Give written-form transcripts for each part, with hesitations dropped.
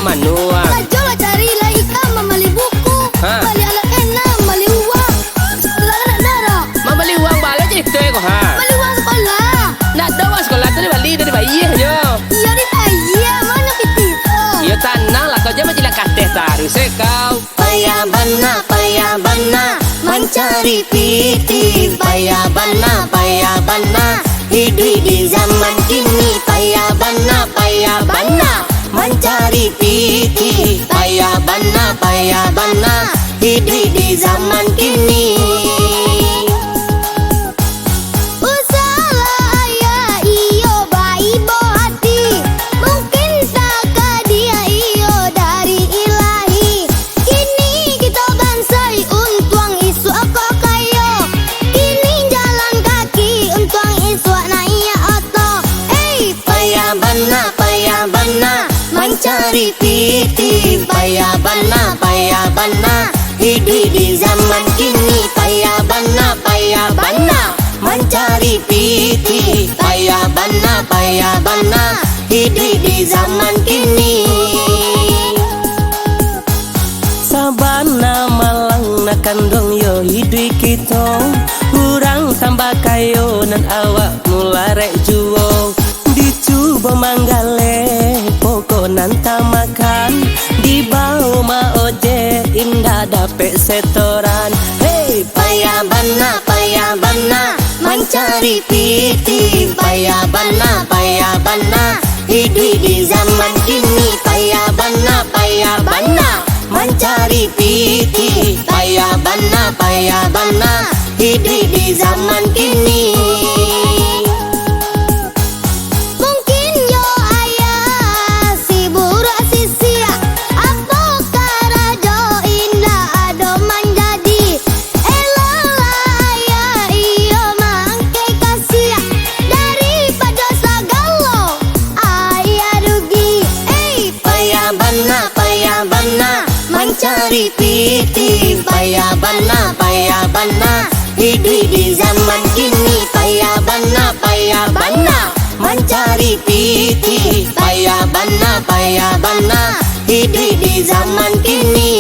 manua. Ajolah carilah ikan, membeli buku, beli alat enam, beli uang. Setelah nak darah. Membeli uang balik je itu kok ha. Beli uang sekolah. Nak ada uang sekolah tadi balik dari bayi je. Iya di bayi, mana kita? Ya tanah lah kau je macam nak kateh taruh sekau. Payah bana mencari piti. Payah bana hidup di zaman kini. Payah bana mencari piti. Payah bana hidup di zaman kini. Mencari piti. Payah bana hidup di zaman kini. Payah bana mencari piti. Payah bana hidup di zaman kini. Sabana malang nak kandung yo hidup kita. Kurang tambah kayo nan awak mularek juo. Dicoba manggale pokok nanta makan. Di bawah ma oje indah dapet setoran. Hey, payah bana mencari piti. Payah bana hidup di zaman kini. Payah bana mencari piti. Payah bana hidup di zaman kini. Mencari piti. Payah bana hidup di zaman kini. Payah bana mencari piti. Payah bana hidup di zaman kini.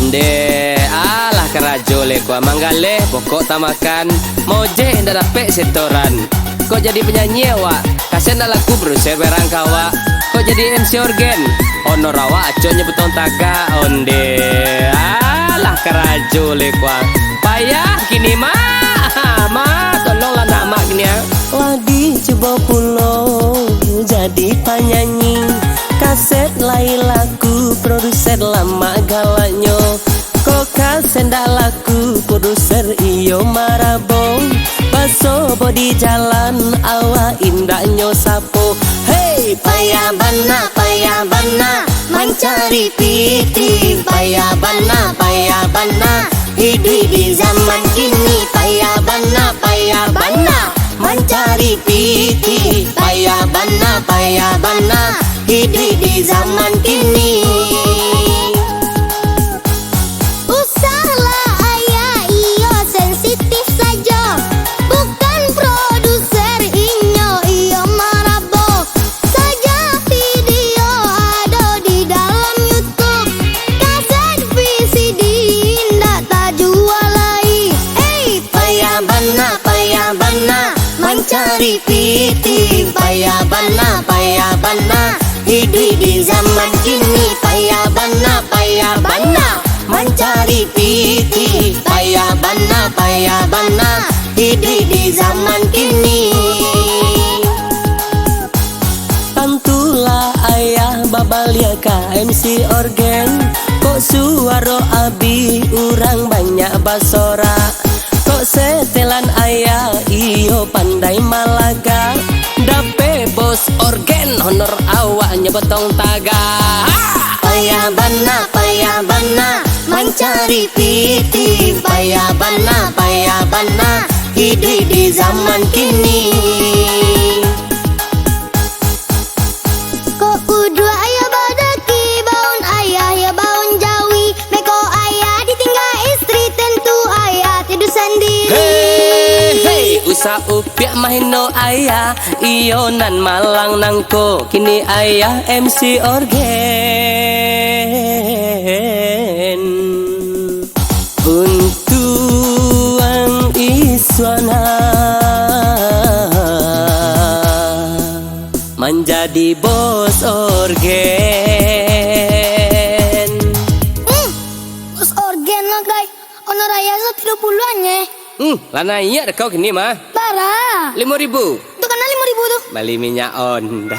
De alah kerajo lekwa manggale pokok tamakan. Moje ndak dapet setoran. Kok jadi penyanyi awak? Kasian dah laku berusaha berangkawa. Kok jadi MC organ? Honor awak aco nyebuton taga onde. Alah kerajo lekwa. Payah kini ma tolonglah nak mak gini ya. Lagi coba pulau jadi penyanyi. Kaset lain laku produser lama galanyo. Kok kaset ndak laku produser iyo marabong. Baso bodi jalan awak indahnya sapo. Hey, payah bana mencari piti. Payah bana hidup di zaman kini. Payah bana mencari piti. Payah bana hidup di zaman kini. Mencari piti. Payah bana hidup di zaman kini. Payah bana mencari piti. Payah bana hidup di zaman kini. Tantulah ayah babalia MC organ. Kok suara abi urang banyak basora. Kok setelan ayah iyo pandai malaga. Dape bos organ honor awaknya betong taga. Payah bana mencari piti. Payah bana hidup di zaman kini. Kok kudu ayah badaki baun ayah ya baun jawi. Meko ayah ditinggal istri tentu ayah tidur sendiri. Hey, saupiak mahino ayah iyo nan malang nangko kini ayah MC organ untuk ang iswana menjadi bos organ. Bos organ lah guys. Ono raya so 30-an ya. Lana iya kau kini mah. Parah. 5.000. Itu kena 5.000 tuh. Beli minyak on.